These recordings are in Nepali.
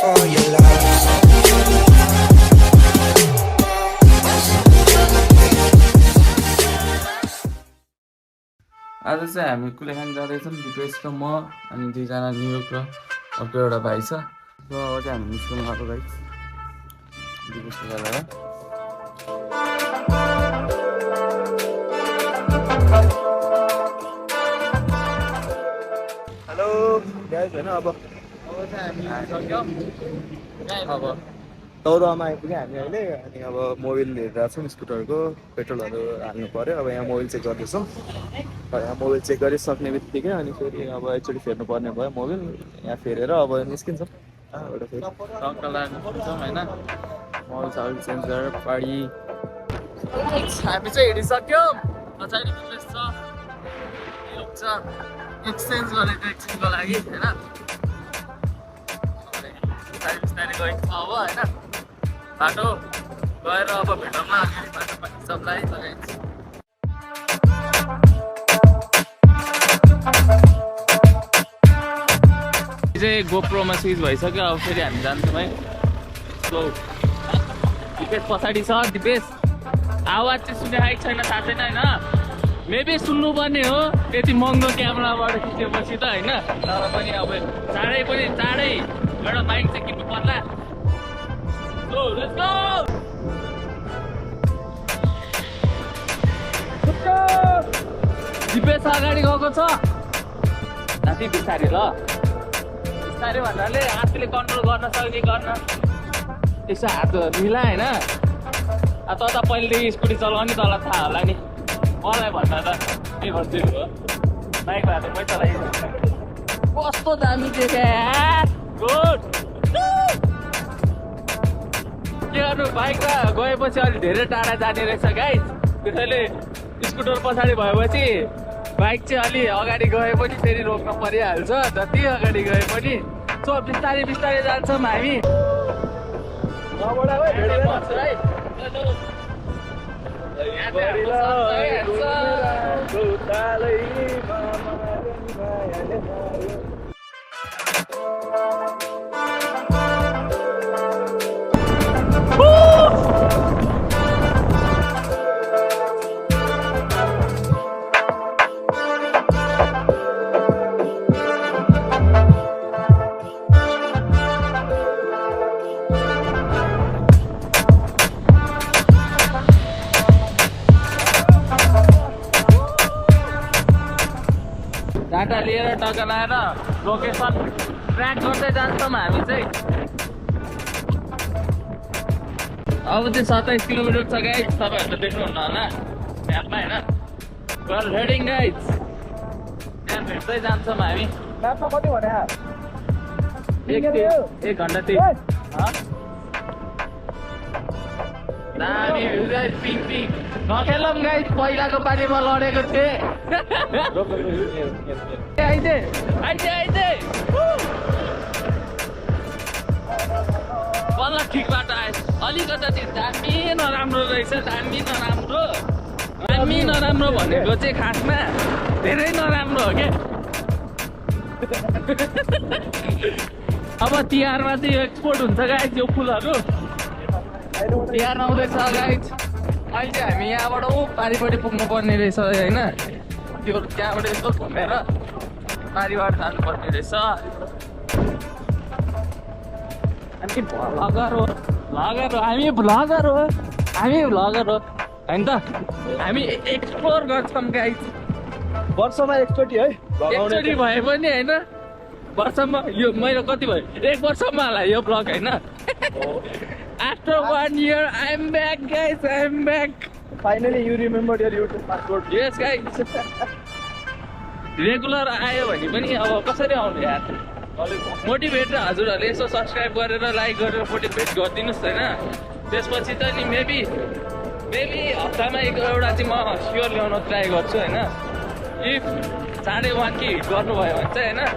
for your love. आज चाहिँ हामी कुलेखानी जाँदैछौँ दिपेश र म अनि दुईजना न्युयोर्क र अर्को एउटा भाइ छ र अब चाहिँ हामी निस्कनु गएको भाइ दिपेशको गरेर हेलो गाइस हैन अब चाहिँ हामी सक्यौँ अब दौरामा आइपुग्यो हामी अहिले अनि अब मोबिल हेरिरहेको छौँ स्कुटरको पेट्रोलहरू हाल्नु पऱ्यो अब यहाँ मोबिल चेक गर्दैछौँ यहाँ मोबिल चेक गरिसक्ने बित्तिकै अनि फेरि अब एकचोटि फेर्नु पर्ने भयो मोबिल यहाँ फेरेर अब निस्किन्छौँ टक्क लाग्नु पुग्छौँ होइन मोबाइल साइल चेन्ज गरेर पाडी हामी चाहिँ हिँडिसक्यौँ पछाडि दिपेश छ योग छ एक्सचेन्ज गरेको एकछिनको लागि होइन बिस्तारै गइन्छ अब होइन बाटो गएर अब भेटौँला बाटो सबलाई लगाइन्छ चाहिँ गोप्रोमा स्विच भइसक्यो अब फेरि हामी जान्छौँ है सो दिपेश पछाडि छ दिपेश आवाज चाहिँ सुनिरहेको छैन थाहा छैन होइन मेबी सुन्नुपर्ने हो त्यति महँगो क्यामेराबाट खिचेपछि त होइन तर पनि अब चाँडै एउटा बाइक चाहिँ किन्नु पर्ला दिपेश अगाडि गएको छ राति बिस्तारै ल बिस्तारै भन्नाले हातले कन्ट्रोल गर्न सक्ने गर्न यसो हात मिला होइन त पहिलेदेखि स्कुटी चलाउने तँलाई थाहा होला नि मलाई भन्दा त के भन्छु हो बाइक भएर मै चलाइदिनु कस्तो दामी देखेँ गुड के गर्नु बाइकमा गएपछि अलिक धेरै टाढा जाने रहेछ गाइस त्यसैले स्कुटर पछाडि भएपछि बाइक चाहिँ अलि अगाडि गए पनि फेरि रोक्न परिहाल्छ जति अगाडि गए पनि सो बिस्तारै जान्छौँ हामी डाटा लिएर टक्का लाएर लोकेसन ट्र्याक गर्दै जान्छौँ हामी चाहिँ अब चाहिँ 27 किलोमिटर छ गाइज तपाईँहरूले देख्नुहुन्न होला म्यापमा होइन वेल रेडिङ गाइज त्यहाँ भेट्दै जान्छौँ हामी म्यापमा कति भने एक घन्टा त्यही दामी भ्यू गाइज पिङ नखेलौँ गाइज पहिलाको पालिमा लडेको थिएँ आइदे बल्ल ठिक बाटो आएछ अलिकति दामी नराम्रो रहेछ दामी नराम्रो भनेको चाहिँ खासमा धेरै नराम्रो हो क्या अब तिहारमा चाहिँ एक्सपोर्ट हुन्छ गाइज यो फुलहरू तिहार आउँदैछ गाइज अहिले चाहिँ हामी यहाँबाट पारिपट्टि पुग्नु पर्ने रहेछ होइन त्यो त्यहाँबाट यसो घुमेर पारिबाट जानुपर्ने रहेछ हामी भ्लगर हो हामी भ्लगर हो होइन त हामी एक्सप्लोर गर्छौँ गाइज वर्षमा एकचोटि है एकचोटि भए पनि होइन वर्षमा यो मेरो कति भयो 1 वर्षमा होला यो ब्लग होइन After 1 year, I'm back, guys. I'm back. Finally, you remembered your YouTube password. Yes, guys. Regular आयो भने पनि अब कसरी आउने यार मोटिभेट र हजुरहरूले यसो सब्सक्राइब गरेर लाइक गरेर मोटिभेट गरिदिनुहोस् होइन त्यसपछि त नि मेबी हप्तामा एउटा चाहिँ म स्योर ल्याउन ट्राई गर्छु होइन इफ 1.5K हिट गर्नुभयो भने चाहिँ होइन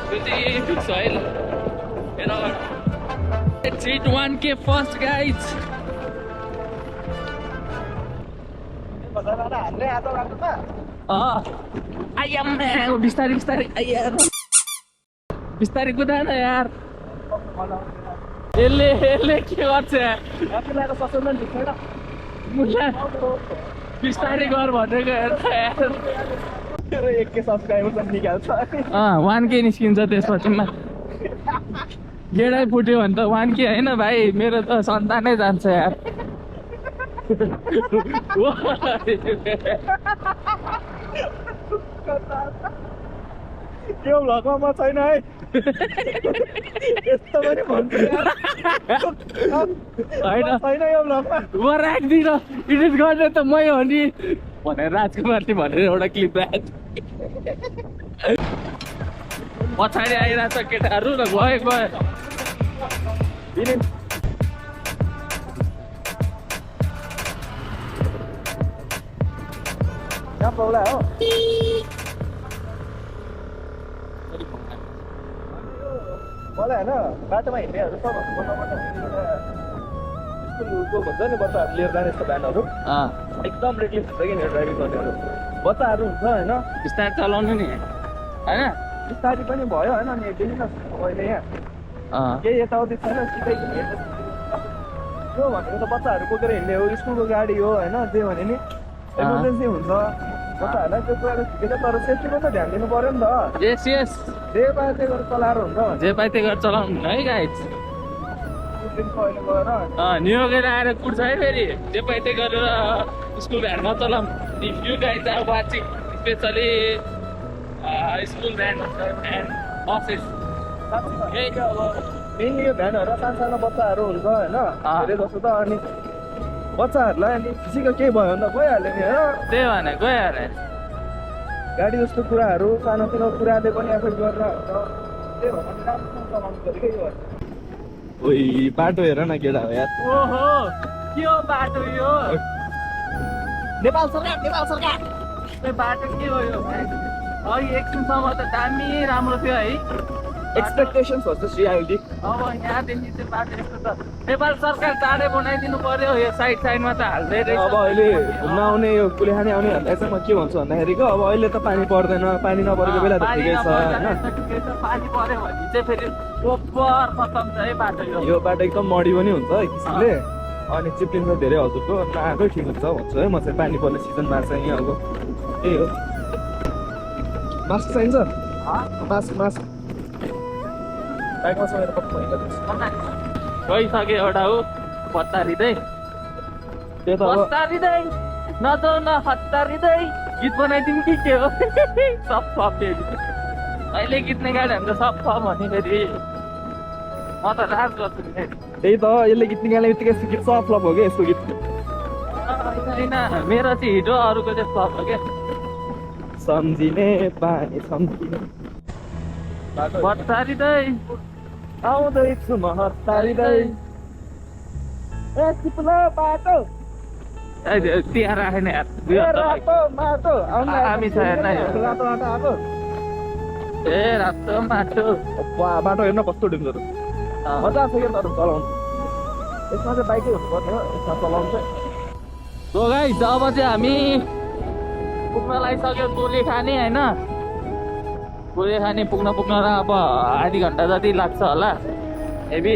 त्यो चाहिँ फिक्स हो है Let's hit 1K first, guys. बिस्तारै कुदा न यार यसले के गर्छ आफूलाई ससुन छैन मुला बिस्तारै गर भनेको हेर 1K सब्सक्राइबर निकाल्छ 1K निस्किन्छ त्यसपछि गेडै फुट्यो भने त 1K होइन भाइ मेरो त सन्तानै जान्छ यार यो भ्लगमा म छैन है यस्तो पनि भन्छु छैन यो भ्लगमा म राख्दिनँ एडिट गर्ने त मै हो नि भनेर राजकुमारले भनेर एउटा क्लिप राख पछाडि आइरहेछ केटाहरू र गयो यहाँ पौला हो मलाई होइन बाटोमा हिँड्नेहरू सबभन्दा स्कुलको भन्छ नि बच्चाहरू लिएर जाने यस्तो भ्यानहरू एकदम रेकलेस हुन्छ कि यिनीहरू ड्राइभिङ गर्नेहरू बच्चाहरू हुन्छ होइन बिस्तारै चलाउनु नि होइन बिस्तारी पनि भयो होइन अनि देखिन अहिले यहाँ केही यताउति छैन सिधै त्यो भनेको त बच्चाहरू बोकेर हिँड्ने हो स्कुलको गाडी हो होइन जे भने नि इमर्जेन्सी हुन्छ बच्चाहरूलाई त्यो कुराको ठिकै छ तर सेफ्टीको त ध्यान दिनु पर्यो नि त यस यस जे पाए त्यही गरेर चलाएर हुन्छ जे पाए त्यही गरेर चलाउनु है गाइज अहिले गएर न्यु गेर आएर कुट्छ है फेरि जे पाए त्यही गरेर स्कुल भ्यान नचलाउनु if you guys are watching specially school van and buses mainly यो भ्यानहरू सानो बच्चाहरू हुन्छ होइन धेरै जस्तो त अनि बच्चाहरूलाई अनि खुसीको केही भयो भने त गइहाल्यो नि होइन त्यही भने गइहाल्यो गाडी जस्तो कुराहरू सानोतिनो कुराले पनि एफेक्ट गरेर त्यही भएर राम्रोसँग चलाउनु पऱ्यो कि यो ओइ बाटो हेर न केटा हो यार ओहो के हो बाटो यो नेपाल सरकार यो बाटो के हो यो अघि एकछिनसम्म त दामी राम्रो थियो है एक्सपेक्टेसन्स भर्सेस रियालिटी अब यहाँदेखि चाहिँ बाटो यस्तो त नेपाल सरकार चाँडै बनाइदिनु पर्यो यो साइडमा त हाल्दै रहेछ अब अहिले घुम्न आउने यो कुलेखानी आउनेहरूलाई चाहिँ म के भन्छु भन्दाखेरिको अब अहिले त पानी पर्दैन पानी नपरेको बेला त ठिकै छ होइन पानी पर्यो भने चाहिँ फेरि ओभर खतम छ है बाटो यो बाटो एकदम मडी पनि हुन्छ एक किसिमले अनि चिप्लिन्छ धेरै हजुरको नआएकै ठिक हुन्छ भन्छु है म चाहिँ पानी पर्ने सिजनमा चाहिँ अब त्यही हो मास्क चाहिन्छ मास्क गइसक्यो एउटा हो हतारिँदै हतारिँदै नजाउ न हतारिँदै गीत बनाइदिउँ कि के हो सब अहिले गीत निकाल्यो भने त सब भने फेरि म त राज गर्छु नि त्यही त यसले गीत निकाल्ने बित्तिकै गीत सब फ्लप हो क्या यसको गीत होइन मेरो चाहिँ हिट हो अरूको चाहिँ फ्लप हो क्या सम्झिने पानी सम्झिने हतारिँदै आउँदैछु म हतारिँदै ए चिप्लो बाटो त्यहाँ राखेन रातो माटो हामी छ हेर्न रातो माटो आएको ए रातो माटो बाटो हेर्न कस्तो डिङ्गो मजा आएको यो तर चलाउनु यसमा चाहिँ बाइकै हुनुपर्ने हो यसमा चलाउनु चाहिँ सो गाइस अब चाहिँ हामी पुग्न लागिसक्यो कुलेखानी होइन कुलेखानी पुग्न र अब आधी घन्टा जति लाग्छ होला हेभी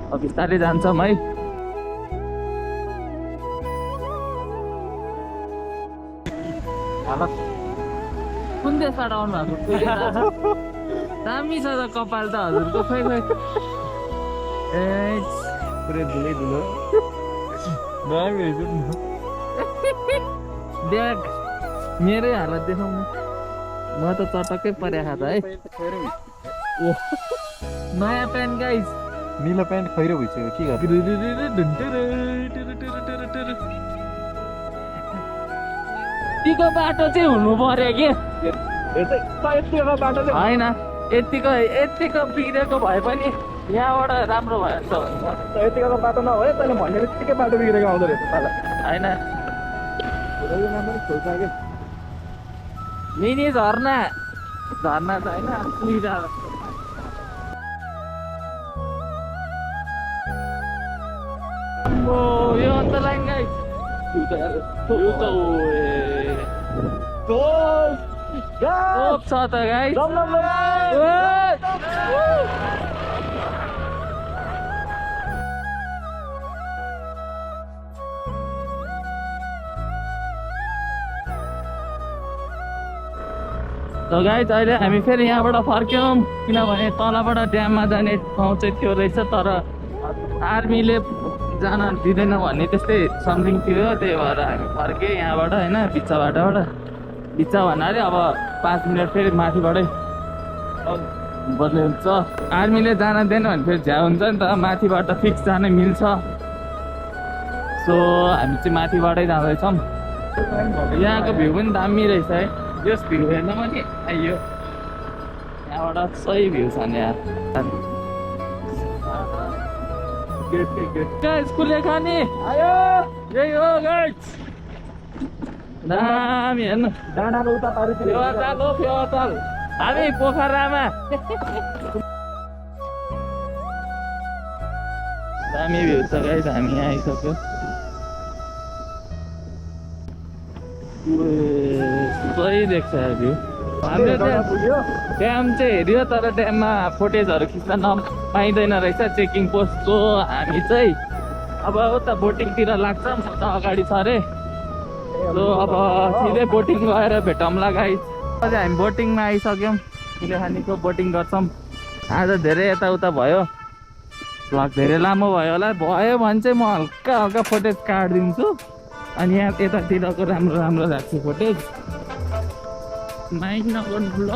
अब बिस्तारै जान्छौँ है कुन देशबाट आउनु भएको दामी छ त कपाल त हजुरको खै ए पुरै धुलै धुलो देख मेरै हालत देखाउनु म त चटक्कै परेको छ है नयाँ प्यान्ट गाइस निलो प्यान्ट खैरो भइसक्यो के गर्नु यतिको बाटो चाहिँ हुनु पर्यो कि यतिको बाटो चाहिँ होइन यतिको बिग्रेको भए पनि यहाँबाट राम्रो भएछ यतिको बाटो नभए तैँले भन्ने बित्तिकै बाटो बिग्रेको आउँदो रहेछ तँलाई होइन खोल्छ मिनी झर्ना त होइन यो अन्त लाइन गाइस छ त गाइस त गाइज अहिले हामी फेरि यहाँबाट फर्क्यौँ किनभने तलबाट ड्याममा जाने ठाउँ चाहिँ थियो रहेछ तर आर्मीले जान दिँदैन भन्ने त्यस्तै समथिङ थियो त्यही भएर हामी फर्केँ यहाँबाट होइन बिच्चा भन्नाले अब 5 मिनट फेरि माथिबाटै बद्ले हुन्छ आर्मीले जान दिएन भने फेरि झ्या हुन्छ नि त माथिबाट फिक्स जान मिल्छ सो हामी चाहिँ माथिबाटै जाँदैछौँ यहाँको भ्यू पनि दामी रहेछ है यस भ्यू हेर्न पनि आइयो यहाँबाट सही भ्यू छ नि यार गाइस कुलेखानी आयो यही हो गाइस दामी हेर्नु डाँडाको उता पारितिर फेवाताल हामी पोखरामा दामी भ्यू छ गाइस हामी यहाँ आइसक्यो सही देख्छ भ्यू हामीले ड्याम चाहिँ हेऱ्यो तर ड्याममा फुटेजहरू खिच्न नपाइँदैन रहेछ चेकिङ पोस्टको हामी चाहिँ अब उता बोटिङतिर लाग्छ म त अगाडि छ अरे सो अब सिधै बोटिङ गएर भेटौँला गाइस अझै हामी बोटिङमा आइसक्यौँ कुलेखानीको बोटिङ गर्छौँ आज धेरै यताउता भयो भ्लग धेरै लामो भयो होला भयो भने चाहिँ म हल्का हल्का फुटेज काटिदिन्छु अनि यहाँ यतातिरको राम्रो राख्छु फुटेज माइन्ड नगर्नु ल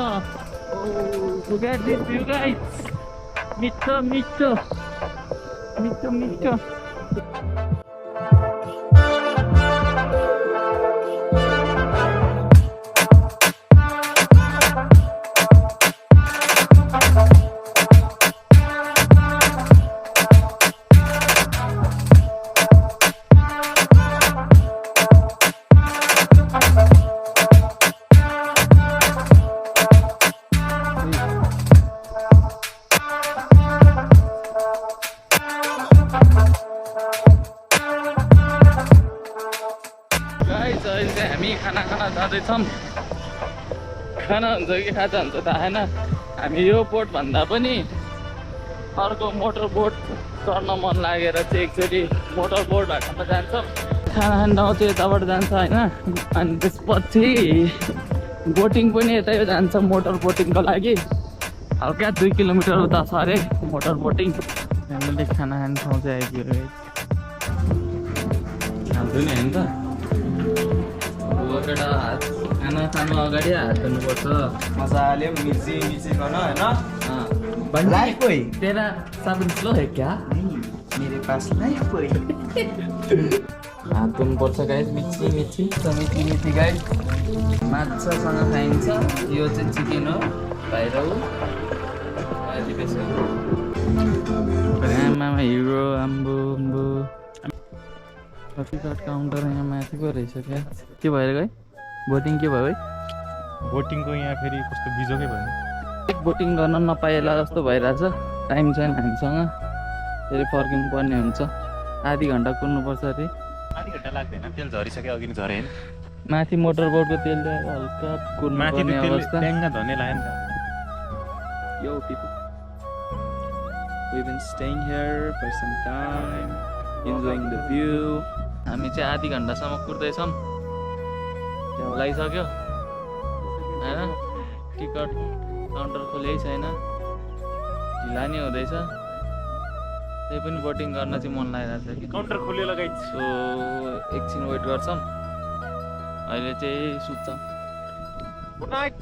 look at this view guys मिठो हामी खाना जाँदैछौँ खाना हुन्छ कि खाजा हुन्छ त आएन हामी यो बोट भन्दा पनि अर्को मोटर बोट चढ्न मन लागेर चाहिँ एकचोटि मोटर बोट भएकोमा जान्छौँ खाना खान ठाउँ चाहिँ यताबाट जान्छ होइन अनि त्यसपछि बोटिङ पनि यतै जान्छ मोटर बोटिङको लागि हल्का 2 किलोमिटर उता छ अरे मोटर बोटिङ हामीले खाना खाने ठाउँ चाहिँ आइपुग्यो खान्छु नि होइन त खाना खानु अगाडि हात धुनुपर्छ मजाले मिर्ची खाना होइन लाइफ कोई तेरा साबुन स्लो है क्या मेरे पास लाइफ कोई हात धुनुपर्छ गाइस मिठी गाइस माछासँग खाइन्छ यो चाहिँ चिकन हो भाइरौ आमामा हिरो आम्बो टिकट काउन्टर यहाँ माथि पो रहेछ क्या के भएर गयो बोटिङ के भयो है बोटिङको यहाँ फेरि कस्तो बिजोकै भयो बोटिङ गर्न नपाएला जस्तो भइरहेछ टाइम छैन हामीसँग फेरि फर्किनु पर्ने हुन्छ आधी घन्टा कुद्नुपर्छ अरे आधी घन्टा लाग्दैन तेल झरिसक्यो अघि झरे होइन माथि मोटर बोटको तेल हल्का कुद्नुपर्ने अवस्था ट्याङ्गा धर्ने लाग्यो नि Yo people, we've been staying here for some time, enjoying the view. हामी चाहिँ आधी घन्टासम्म कुर्दैछौँ लगाइसक्यो होइन टिकट काउन्टर खोलेकै छैन ढिला नै हुँदैछ त्यही पनि बोटिङ गर्न चाहिँ मन लागिरहेको छ कि काउन्टर खोल्यो लगाइन्छ सो एकछिन वेट गर्छौँ अहिले चाहिँ सुत्छौँ गुड नाइट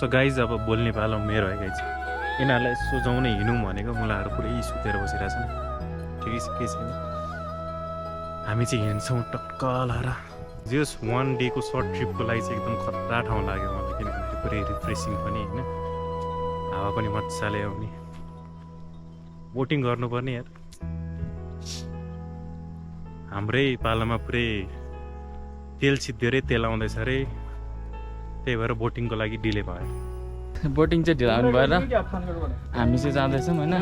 सो गाइज अब बोल्ने पालो मेरो है गाइज यिनीहरूलाई सोझाउने हिँडौँ भनेको मुलाहरू पुरै सुतेर बसिरहेछन् ठिकै छ केही छैन हामी चाहिँ हिँड्छौँ टक्क लाएर जस 1 डेको सर्ट ट्रिपको लागि चाहिँ एकदम खतरा ठाउँ लाग्यो मलाई किनभने पुरै रिफ्रेसिङ पनि होइन हावा पनि मजाले आउने बोटिङ गर्नुपर्ने यार हाम्रै पालामा पुरै तेल छिद्दियो तेल आउँदैछ अरे त्यही भएर बोटिङको लागि डिले भयो बोटिङ चाहिँ ढिला हुनु भएर हामी चाहिँ जाँदैछौँ होइन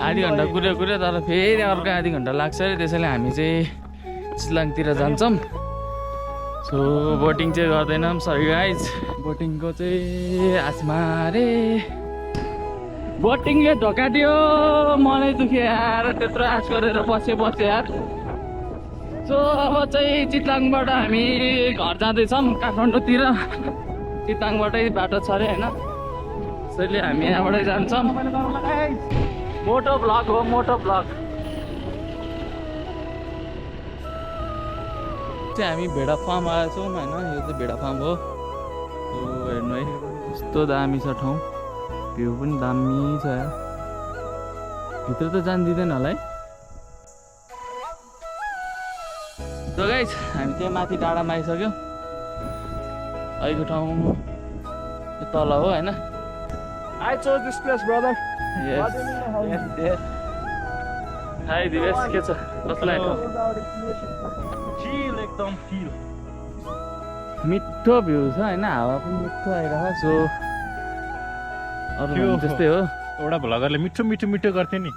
आधी घन्टा कुर्यो तर फेरि अर्को आधी घन्टा लाग्छ अरे त्यसैले हामी चाहिँ चितलाङतिर जान्छौँ सो बोटिङ चाहिँ गर्दैनौँ सरी गाइज बोटिङको चाहिँ आसमा रे बोटिङले ढोका दियो मलाई दुख्यो यार त्यत्रो आश गरेर बस्यो यार सो अब चाहिँ चितलाङबाट हामी घर जाँदैछौँ काठमाडौँतिर चितलाङबाटै बाटो छ अरे होइन त्यसैले हामी यहाँबाटै जान्छौँ मोटो ब्लग हो मोटो ब्लग चाहिँ हामी भेडा फार्म आएको छौँ होइन यो चाहिँ भेडा फार्म हो हेर्नु है कस्तो दामी छ ठाउँ भ्यू पनि दामी छ यार भित्र त जान दिँदैन होला है सो गाइस हामी चाहिँ माथि डाँडामा आइसक्यो अहिलेको ठाउँ यो तल हो होइन I chose this place, brother. Yes. High Divesh के छ कसलाई चिल एकदम चिल मिठो भ्यू छ होइन हावा पनि मिठो आइरहेको सो अरू त्यस्तै हो एउटा भ्लगरले मिठो मिठो मिठो गर्थ्यो नि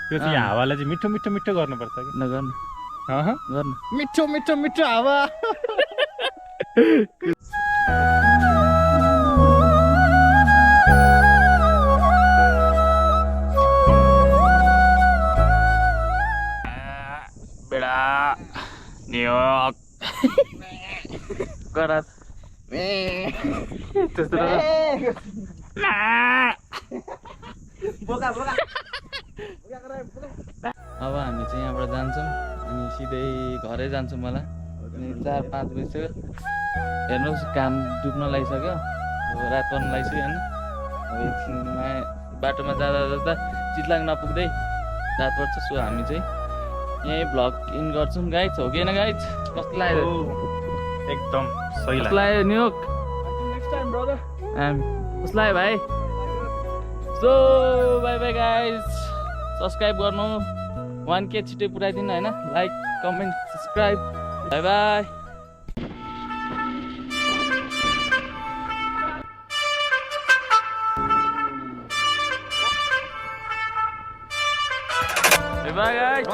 त्यो चाहिँ हावालाई चाहिँ मिठो मिठो मिठो गर्नुपर्छ कि नगर्नु गर्नु मिठो मिठो मिठो हावा बेडा न्युयोर्क गरात त्यस्तो अब हामी चाहिँ यहाँबाट जान्छौँ अनि सिधै घरै जान्छौँ मलाई अनि 4-5 बजिसक्यो हेर्नुहोस् काम डुब्न लागिसक्यो रात पर्न लागिसक्यो होइन अब एकछिनमा बाटोमा जाँदा चितलाङ नपुग्दै रात पर्छ सो हामी चाहिँ यहीँ भ्लग इन गर्छौँ गाइज हो कि होइन गाइज कस्तो लाग्यो एकदम सही कस्तो लाग्यो न्युयोर्क कस्तो लाग्यो भाइ so by by guys subscribe गर्नु 1K छिटै पुऱ्याइदिनु होइन like comment subscribe by by by guys